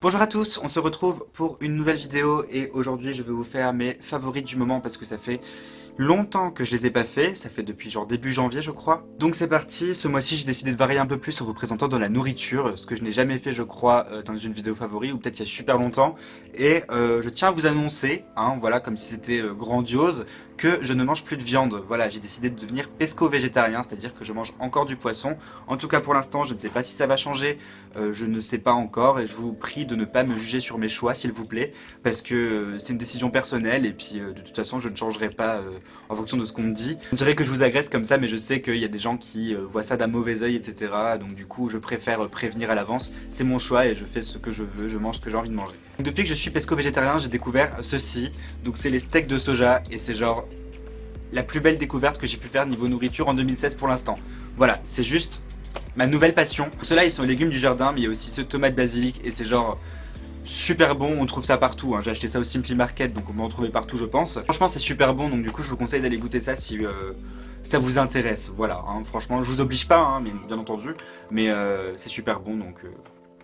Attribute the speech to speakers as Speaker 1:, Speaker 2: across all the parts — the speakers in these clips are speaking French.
Speaker 1: Bonjour à tous, on se retrouve pour une nouvelle vidéo et aujourd'hui je vais vous faire mes favoris du moment parce que ça fait longtemps que je les ai pas fait, ça fait depuis genre début janvier je crois. Donc c'est parti, ce mois-ci j'ai décidé de varier un peu plus en vous présentant dans la nourriture, ce que je n'ai jamais fait je crois dans une vidéo favori ou peut-être il y a super longtemps. Et je tiens à vous annoncer, hein, voilà comme si c'était grandiose, que je ne mange plus de viande. Voilà, j'ai décidé de devenir pesco-végétarien, c'est-à-dire que je mange encore du poisson. En tout cas pour l'instant, je ne sais pas si ça va changer, je ne sais pas encore et je vous prie de ne pas me juger sur mes choix s'il vous plaît, parce que c'est une décision personnelle et puis de toute façon je ne changerai pas en fonction de ce qu'on me dit. On dirait que je vous agresse comme ça, mais je sais qu'il y a des gens qui voient ça d'un mauvais œil, etc. Donc du coup, je préfère prévenir à l'avance. C'est mon choix et je fais ce que je veux, je mange ce que j'ai envie de manger. Donc, depuis que je suis pesco-végétarien, j'ai découvert ceci. Donc c'est les steaks de soja et c'est genre la plus belle découverte que j'ai pu faire niveau nourriture en 2016 pour l'instant. Voilà, c'est juste ma nouvelle passion. Ceux-là, ils sont les légumes du jardin, mais il y a aussi ce tomate basilic et c'est genre super bon, on trouve ça partout, hein. J'ai acheté ça au Simply Market, donc on peut en trouver partout je pense. Franchement c'est super bon, donc du coup je vous conseille d'aller goûter ça si ça vous intéresse, voilà, hein. Franchement je vous oblige pas, hein, mais bien entendu, mais c'est super bon, donc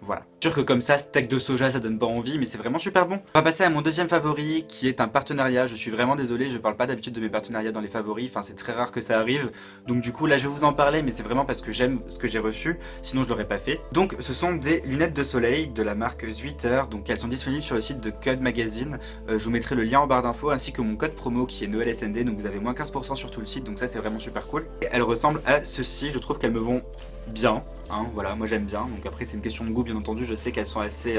Speaker 1: voilà. Sûr que comme ça, steak de soja, ça donne pas envie, mais c'est vraiment super bon. On va passer à mon deuxième favori, qui est un partenariat. Je suis vraiment désolé, je parle pas d'habitude de mes partenariats dans les favoris, enfin c'est très rare que ça arrive. Donc du coup, là je vais vous en parler, mais c'est vraiment parce que j'aime ce que j'ai reçu, sinon je l'aurais pas fait. Donc ce sont des lunettes de soleil de la marque Zwitter, donc elles sont disponibles sur le site de Code Magazine. Je vous mettrai le lien en barre d'infos, ainsi que mon code promo qui est NoëlSND, donc vous avez moins 15% sur tout le site, donc ça c'est vraiment super cool. Et elles ressemblent à ceci, je trouve qu'elles me vont bien, hein, voilà, moi j'aime bien, donc après c'est une question de goût bien entendu, je sais qu'elles sont assez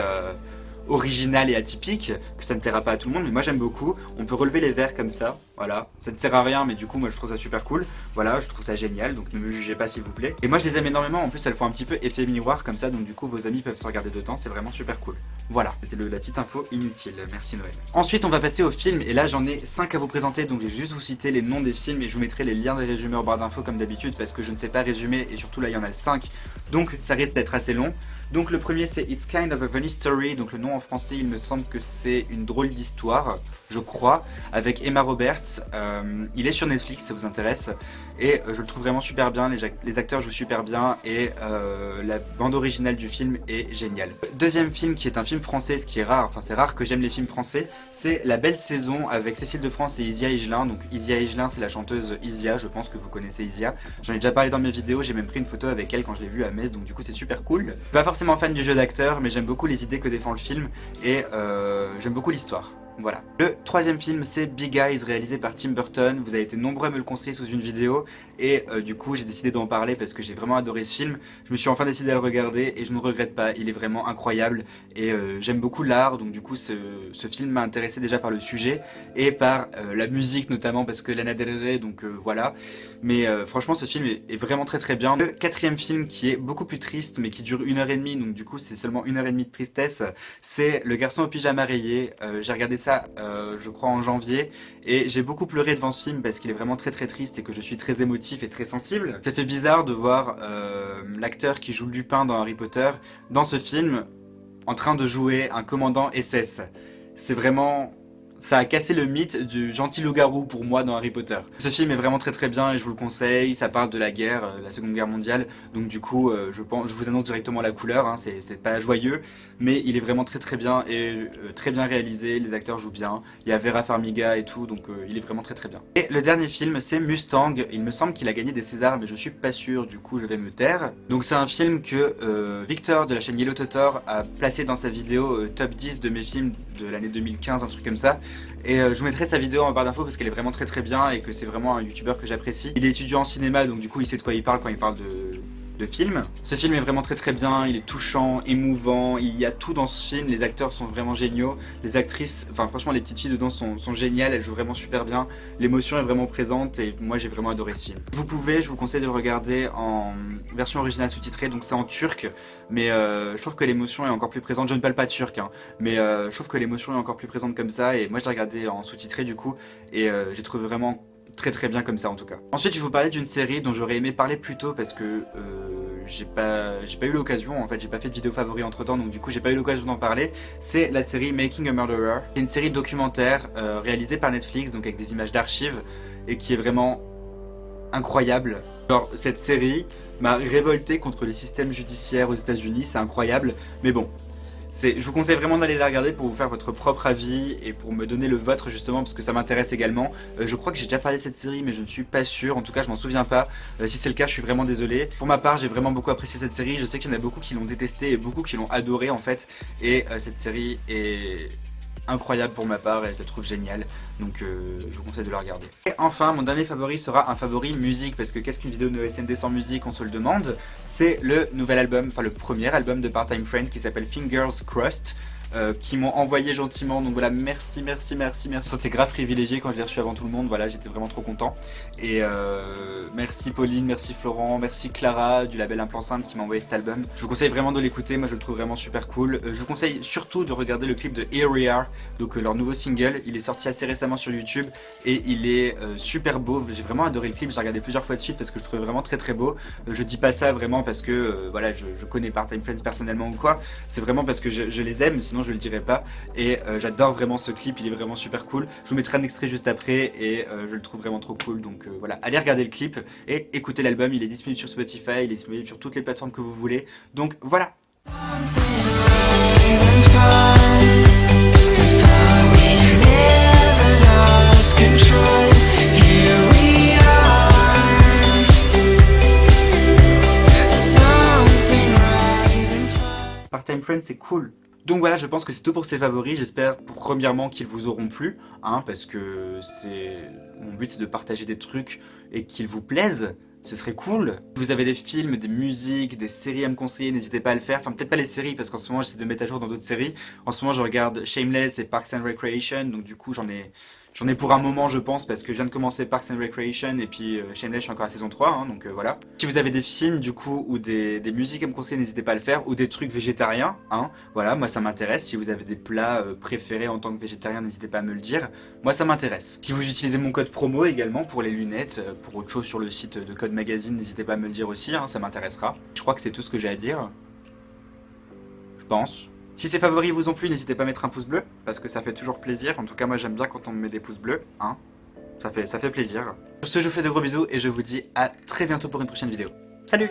Speaker 1: originales et atypiques, que ça ne plaira pas à tout le monde, mais moi j'aime beaucoup. On peut relever les verres comme ça, voilà, ça ne sert à rien, mais du coup moi je trouve ça super cool, voilà, je trouve ça génial, donc ne me jugez pas s'il vous plaît. Et moi je les aime énormément, en plus elles font un petit peu effet miroir comme ça, donc du coup vos amis peuvent se regarder dedans, c'est vraiment super cool. Voilà, c'était la petite info inutile, merci Noël. Ensuite on va passer aux films, et là j'en ai 5 à vous présenter, donc je vais juste vous citer les noms des films, et je vous mettrai les liens des résumés en barre d'infos comme d'habitude, parce que je ne sais pas résumer, et surtout là il y en a 5, donc ça risque d'être assez long. Donc le premier c'est It's Kind of a Funny Story, donc le nom en français il me semble que c'est une drôle d'histoire, je crois, avec Emma Roberts. Il est sur Netflix, ça vous intéresse, et je le trouve vraiment super bien, les acteurs jouent super bien, et la bande originale du film est géniale. Deuxième film qui est un film français, ce qui est rare, enfin c'est rare que j'aime les films français, c'est La Belle Saison avec Cécile de France et Isia Higelin. Donc Isia Higelin c'est la chanteuse Isia, je pense que vous connaissez Isia, j'en ai déjà parlé dans mes vidéos, j'ai même pris une photo avec elle quand je l'ai vue à Metz, donc du coup c'est super cool. Pas forcément fan du jeu d'acteur, mais j'aime beaucoup les idées que défend le film, et j'aime beaucoup l'histoire. Voilà. Le troisième film c'est Big Eyes, réalisé par Tim Burton. Vous avez été nombreux à me le conseiller sous une vidéo, et du coup j'ai décidé d'en parler parce que j'ai vraiment adoré ce film. Je me suis enfin décidé à le regarder et je ne regrette pas, il est vraiment incroyable, et j'aime beaucoup l'art, donc du coup ce film m'a intéressé déjà par le sujet et par la musique notamment, parce que Lana Del Rey, donc voilà. Mais franchement ce film est vraiment très bien. Le quatrième film qui est beaucoup plus triste mais qui dure 1 h 30, donc du coup c'est seulement 1 h 30 de tristesse, c'est Le Garçon au pyjama rayé. J'ai regardé ça je crois en janvier, et j'ai beaucoup pleuré devant ce film parce qu'il est vraiment très triste et que je suis très émotif et très sensible. Ça fait bizarre de voir l'acteur qui joue Lupin dans Harry Potter dans ce film en train de jouer un commandant SS. C'est vraiment... Ça a cassé le mythe du gentil loup-garou pour moi dans Harry Potter. Ce film est vraiment très bien et je vous le conseille, ça parle de la guerre, la seconde guerre mondiale, donc du coup je vous annonce directement la couleur, hein, c'est pas joyeux, mais il est vraiment très bien et très bien réalisé, les acteurs jouent bien, il y a Vera Farmiga et tout, donc il est vraiment très bien. Et le dernier film c'est Mustang, il me semble qu'il a gagné des Césars mais je suis pas sûr, du coup je vais me taire. Donc c'est un film que Victor de la chaîne Yellow Totor a placé dans sa vidéo top 10 de mes films de l'année 2015, un truc comme ça. Et je vous mettrai sa vidéo en barre d'infos parce qu'elle est vraiment très bien et que c'est vraiment un youtubeur que j'apprécie. Il est étudiant en cinéma, donc du coup il sait de quoi il parle quand il parle de film. Ce film est vraiment très bien, il est touchant, émouvant, il y a tout dans ce film, les acteurs sont vraiment géniaux, les actrices, enfin franchement les petites filles dedans sont géniales, elles jouent vraiment super bien, l'émotion est vraiment présente et moi j'ai vraiment adoré ce film. Vous pouvez, je vous conseille de le regarder en version originale sous-titrée, donc c'est en turc, mais je trouve que l'émotion est encore plus présente, je ne parle pas turc, hein, mais je trouve que l'émotion est encore plus présente comme ça, et moi je l'ai regardé en sous-titré du coup, et j'ai trouvé vraiment très bien comme ça en tout cas. Ensuite je vais vous parler d'une série dont j'aurais aimé parler plus tôt parce que j'ai pas eu l'occasion, en fait j'ai pas fait de vidéo favori entre temps, donc du coup j'ai pas eu l'occasion d'en parler. C'est la série Making a Murderer. C'est une série documentaire réalisée par Netflix, donc avec des images d'archives, et qui est vraiment incroyable. Genre cette série m'a révolté contre les systèmes judiciaires aux États-Unis, c'est incroyable, mais bon. Je vous conseille vraiment d'aller la regarder pour vous faire votre propre avis et pour me donner le vôtre justement parce que ça m'intéresse également. Je crois que j'ai déjà parlé de cette série mais je ne suis pas sûr, en tout cas je m'en souviens pas. Si c'est le cas je suis vraiment désolé. Pour ma part j'ai vraiment beaucoup apprécié cette série, je sais qu'il y en a beaucoup qui l'ont détestée et beaucoup qui l'ont adorée en fait. Et cette série est incroyable pour ma part et je la trouve géniale, donc je vous conseille de la regarder. Et enfin mon dernier favori sera un favori musique, parce que qu'est-ce qu'une vidéo de SND sans musique, on se le demande. C'est le nouvel album, enfin le premier album de Part Time Friends qui s'appelle Fingers Crossed, qui m'ont envoyé gentiment, donc voilà, merci. C'était grave privilégié quand je l'ai reçu avant tout le monde, voilà, j'étais vraiment trop content. Et merci Pauline, merci Florent, merci Clara du label Implant Simple qui m'a envoyé cet album. Je vous conseille vraiment de l'écouter, moi je le trouve vraiment super cool. Je vous conseille surtout de regarder le clip de Here We Are, donc leur nouveau single. Il est sorti assez récemment sur YouTube et il est super beau. J'ai vraiment adoré le clip, j'ai regardé plusieurs fois de suite parce que je le trouvais vraiment très beau. Je dis pas ça vraiment parce que voilà, je connais Part Time Friends personnellement ou quoi, c'est vraiment parce que je les aime, sinon je le dirais pas. Et j'adore vraiment ce clip, il est vraiment super cool. Je vous mettrai un extrait juste après et je le trouve vraiment trop cool, donc voilà, allez regarder le clip et écoutez l'album. Il est disponible sur Spotify, il est disponible sur toutes les plateformes que vous voulez, donc voilà. Part-Time Friends c'est cool. Donc voilà, je pense que c'est tout pour ces favoris. J'espère premièrement qu'ils vous auront plu, hein, parce que mon but c'est de partager des trucs et qu'ils vous plaisent. Ce serait cool. Si vous avez des films, des musiques, des séries à me conseiller, n'hésitez pas à le faire. Enfin, peut-être pas les séries, parce qu'en ce moment j'essaie de mettre à jour dans d'autres séries. En ce moment je regarde Shameless et Parks and Recreation, donc du coup j'en ai pour un moment je pense, parce que je viens de commencer Parks and Recreation et puis Shameless je suis encore à saison 3, hein, donc voilà. Si vous avez des films du coup ou des musiques à me conseiller, n'hésitez pas à le faire, ou des trucs végétariens, hein, voilà, moi ça m'intéresse. Si vous avez des plats préférés en tant que végétarien, n'hésitez pas à me le dire, moi ça m'intéresse. Si vous utilisez mon code promo également pour les lunettes, pour autre chose sur le site de Code Magazine, n'hésitez pas à me le dire aussi, hein, ça m'intéressera. Je crois que c'est tout ce que j'ai à dire, je pense. Si ces favoris vous ont plu, n'hésitez pas à mettre un pouce bleu, parce que ça fait toujours plaisir. En tout cas, moi j'aime bien quand on me met des pouces bleus, hein. Ça fait plaisir. Sur ce, je vous fais de gros bisous et je vous dis à très bientôt pour une prochaine vidéo. Salut!